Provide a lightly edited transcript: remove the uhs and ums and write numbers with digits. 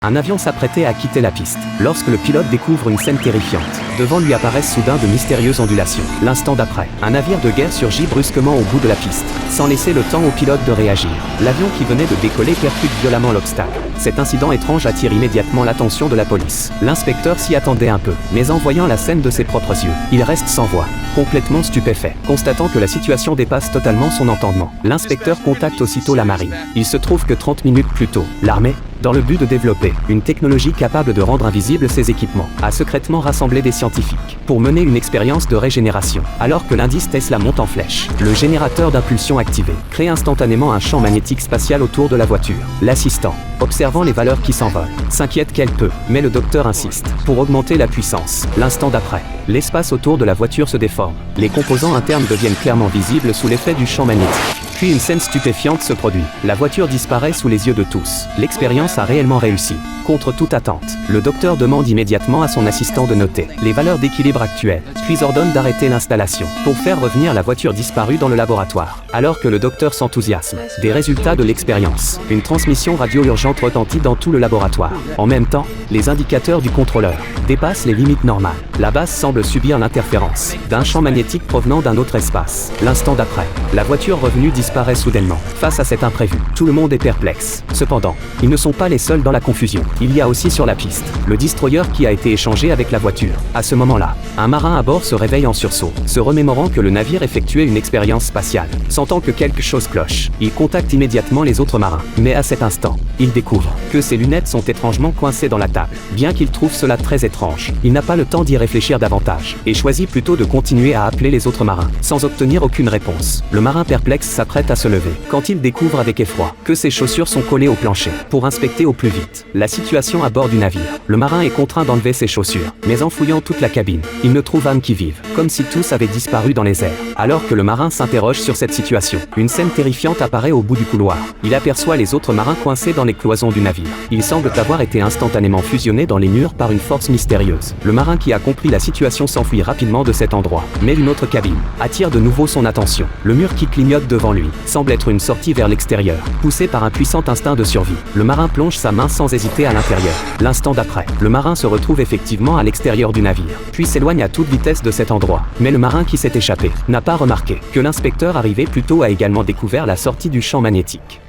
Un avion s'apprêtait à quitter la piste, lorsque le pilote découvre une scène terrifiante. Devant lui apparaissent soudain de mystérieuses ondulations. L'instant d'après, un navire de guerre surgit brusquement au bout de la piste, sans laisser le temps au pilote de réagir. L'avion qui venait de décoller percute violemment l'obstacle. Cet incident étrange attire immédiatement l'attention de la police. L'inspecteur s'y attendait un peu, mais en voyant la scène de ses propres yeux, il reste sans voix, complètement stupéfait. Constatant que la situation dépasse totalement son entendement, l'inspecteur contacte aussitôt la marine. Il se trouve que 30 minutes plus tôt, l'armée, dans le but de développer une technologie capable de rendre invisibles ces équipements, a secrètement rassemblé des scientifiques pour mener une expérience de régénération. Alors que l'indice Tesla monte en flèche, le générateur d'impulsion activé crée instantanément un champ magnétique spatial autour de la voiture. L'assistant, observant les valeurs qui s'envolent, s'inquiète qu'elle peut, mais le docteur insiste pour augmenter la puissance. L'instant d'après, l'espace autour de la voiture se déforme. Les composants internes deviennent clairement visibles sous l'effet du champ magnétique. Puis une scène stupéfiante se produit. La voiture disparaît sous les yeux de tous. L'expérience a réellement réussi. Contre toute attente, le docteur demande immédiatement à son assistant de noter les valeurs d'équilibre actuelles, puis ordonne d'arrêter l'installation pour faire revenir la voiture disparue dans le laboratoire. Alors que le docteur s'enthousiasme des résultats de l'expérience, une transmission radio urgente retentit dans tout le laboratoire. En même temps, les indicateurs du contrôleur dépassent les limites normales. La base semble subir l'interférence d'un champ magnétique provenant d'un autre espace. L'instant d'après, la voiture revenue disparaît soudainement. Face à cet imprévu, tout le monde est perplexe. Cependant, ils ne sont pas les seuls dans la confusion. Il y a aussi sur la piste le destroyer qui a été échangé avec la voiture. À ce moment-là, un marin à bord se réveille en sursaut, se remémorant que le navire effectuait une expérience spatiale. Sentant que quelque chose cloche, il contacte immédiatement les autres marins. Mais à cet instant, il découvre que ses lunettes sont étrangement coincées dans la table. Bien qu'il trouve cela très étrange, il n'a pas le temps d'y réfléchir davantage et choisit plutôt de continuer à appeler les autres marins, sans obtenir aucune réponse. Le marin perplexe s'apprête à se lever, quand il découvre avec effroi que ses chaussures sont collées au plancher. Pour inspecter au plus vite la situation à bord du navire, le marin est contraint d'enlever ses chaussures, mais en fouillant toute la cabine, il ne trouve âme qui vive, comme si tous avaient disparu dans les airs. Alors que le marin s'interroge sur cette situation, une scène terrifiante apparaît au bout du couloir. Il aperçoit les autres marins coincés dans les cloisons du navire. Ils semblent avoir été instantanément fusionnés dans les murs par une force mystérieuse. Le marin qui a compris la situation s'enfuit rapidement de cet endroit, mais une autre cabine attire de nouveau son attention. Le mur qui clignote devant lui semble être une sortie vers l'extérieur. Poussé par un puissant instinct de survie, le marin plonge sa main sans hésiter à l'intérieur. L'instant d'après, le marin se retrouve effectivement à l'extérieur du navire, puis s'éloigne à toute vitesse de cet endroit. Mais le marin qui s'est échappé n'a pas remarqué que l'inspecteur arrivé plus tôt a également découvert la sortie du champ magnétique.